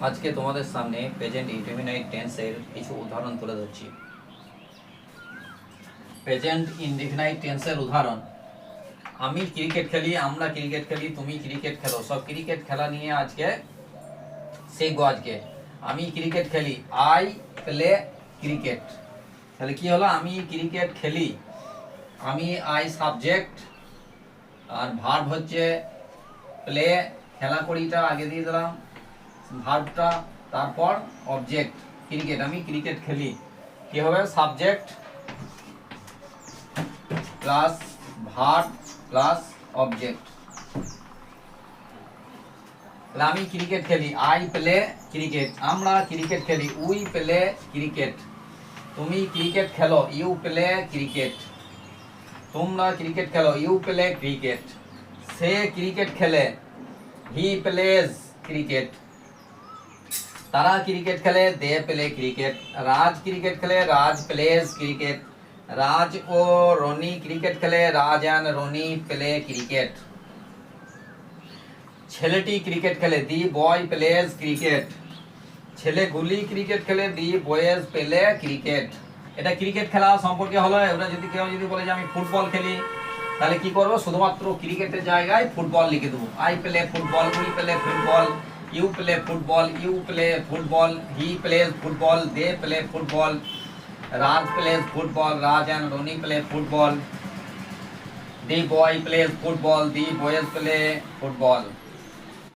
আজকে তোমাদের সামনে প্রেজেন্ট ইনডিফিনাইট টেন্সের কিছু উদাহরণ তুলে ধরছি। প্রেজেন্ট ইনডিফিনাইট টেন্সের উদাহরণ: আমি ক্রিকেট খেলি, আমরা ক্রিকেট খেলি, তুমি ক্রিকেট খেলো। সব ক্রিকেট খেলা নিয়ে আজকে শিখবো। আজকে আমি ক্রিকেট খেলি, আই প্লে ক্রিকেট। তাহলে কি হলো? আমি ক্রিকেট খেলি, আমি আই সাবজেক্ট, আর ভার্ব হচ্ছে প্লে, খেলা করিটা আগে দিয়ে দিলাম, ভার্বটা, তারপর অবজেক্ট ক্রিকেট। আমি ক্রিকেট খেলি, কি হবে? Subject plus verb plus object. তাহলে আমি ক্রিকেট খেলি, আই প্লে ক্রিকেট। আমরা ক্রিকেট খেলি, উই প্লে ক্রিকেট। তুমি ক্রিকেট খেলো, ইউ প্লে ক্রিকেট। তোমরা ক্রিকেট খেলো, ইউ প্লে ক্রিকেট। সে ক্রিকেট খেলে, হি প্লেজ ক্রিকেট। তারা ক্রিকেট খেলে, they play cricket. Raj cricket খেলে, রাজ প্লেজ ক্রিকেট। রাজ ও রনি ক্রিকেট খেলে, Raj and Roni play cricket. ছেলেটি ক্রিকেট খেলে, the boy plays cricket. ছেলেগুলি cricket খেলে, দি বয়েজ প্লে ক্রিকেট। এটা ক্রিকেট খেলা সম্পর্কে হলো। এবার যদি কেউ বলে যে আমি ফুটবল খেলি, তাহলে কি করবো? শুধুমাত্র ক্রিকেটের জায়গায় ফুটবল লিখে দেবো। I play football, we play football, you play football, you play football, he plays football, they play football, Raj plays football, Raj and Roni play football, the boy plays football, the boys play football.